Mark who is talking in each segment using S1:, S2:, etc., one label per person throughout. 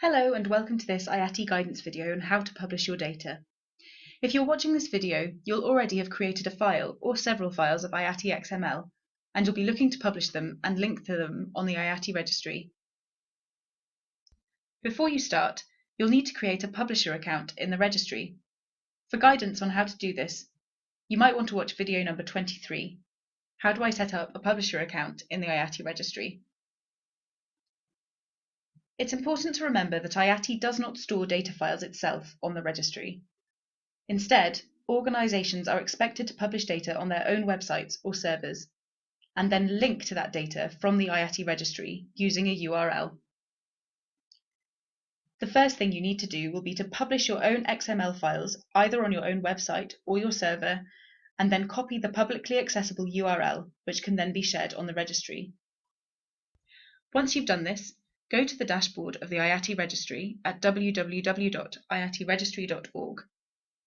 S1: Hello and welcome to this IATI guidance video on how to publish your data. If you're watching this video, you'll already have created a file or several files of IATI XML, and you'll be looking to publish them and link to them on the IATI Registry. Before you start, you'll need to create a publisher account in the Registry. For guidance on how to do this, you might want to watch video number 23, How do I set up a publisher account in the IATI Registry? It's important to remember that IATI does not store data files itself on the registry. Instead, organisations are expected to publish data on their own websites or servers, and then link to that data from the IATI registry using a URL. The first thing you need to do will be to publish your own XML files either on your own website or your server, and then copy the publicly accessible URL, which can then be shared on the registry. Once you've done this, go to the dashboard of the IATI Registry at www.iatiregistry.org.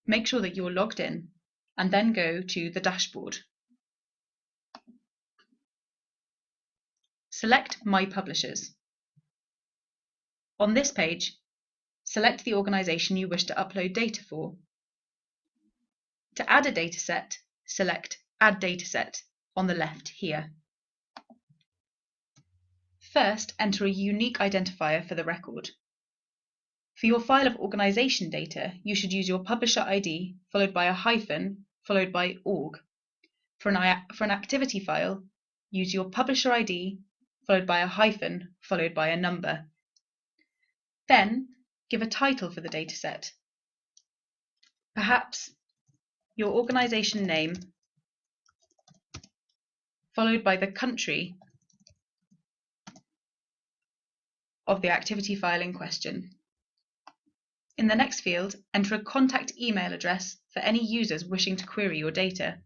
S1: Make sure that you're logged in, and then go to the dashboard. Select My Publishers. On this page, select the organisation you wish to upload data for. To add a dataset, select Add Dataset on the left here. First, enter a unique identifier for the record. For your file of organisation data, you should use your publisher ID followed by a hyphen followed by org. For an activity file, use your publisher ID followed by a hyphen followed by a number. Then, give a title for the dataset. Perhaps your organisation name followed by the country of the activity file in question. In the next field, enter a contact email address for any users wishing to query your data.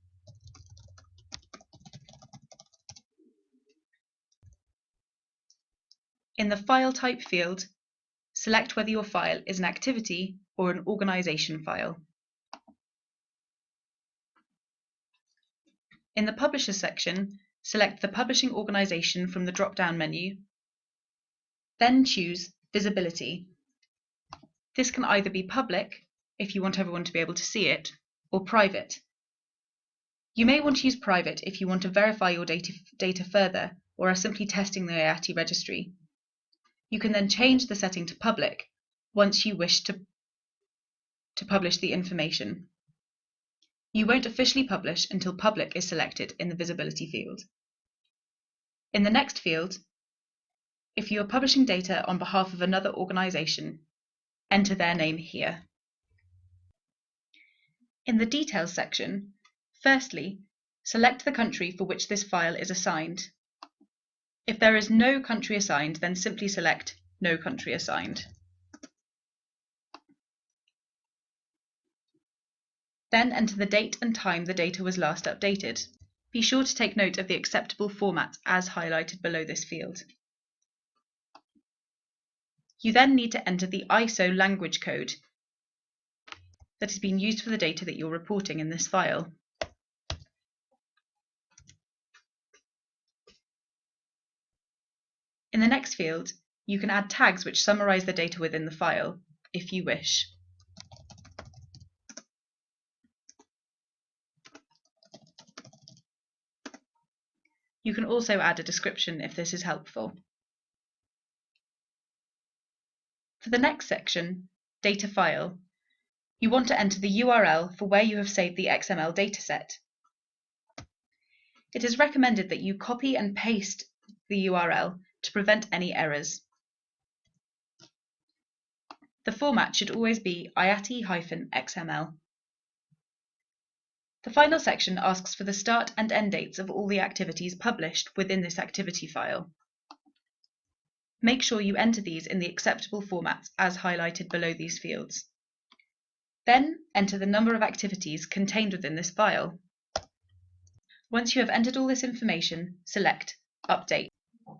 S1: In the File Type field, select whether your file is an activity or an organisation file. In the Publisher section, select the publishing organisation from the drop-down menu. Then choose Visibility. This can either be public, if you want everyone to be able to see it, or private. You may want to use private if you want to verify your data further or are simply testing the IATI registry. You can then change the setting to public once you wish to publish the information. You won't officially publish until public is selected in the Visibility field. In the next field, if you are publishing data on behalf of another organisation, enter their name here. In the Details section, firstly, select the country for which this file is assigned. If there is no country assigned, then simply select No Country Assigned. Then enter the date and time the data was last updated. Be sure to take note of the acceptable formats as highlighted below this field. You then need to enter the ISO language code that has been used for the data that you're reporting in this file. In the next field, you can add tags which summarize the data within the file, if you wish. You can also add a description if this is helpful. For the next section, Data File, you want to enter the URL for where you have saved the XML dataset. It is recommended that you copy and paste the URL to prevent any errors. The format should always be IATI-XML. The final section asks for the start and end dates of all the activities published within this activity file. Make sure you enter these in the acceptable formats as highlighted below these fields. Then enter the number of activities contained within this file. Once you have entered all this information, select Update.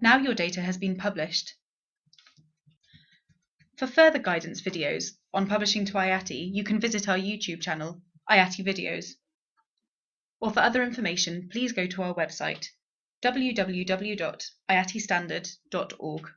S1: Now your data has been published. For further guidance videos on publishing to IATI, you can visit our YouTube channel, IATI Videos. Or for other information, please go to our website, www.iatistandard.org.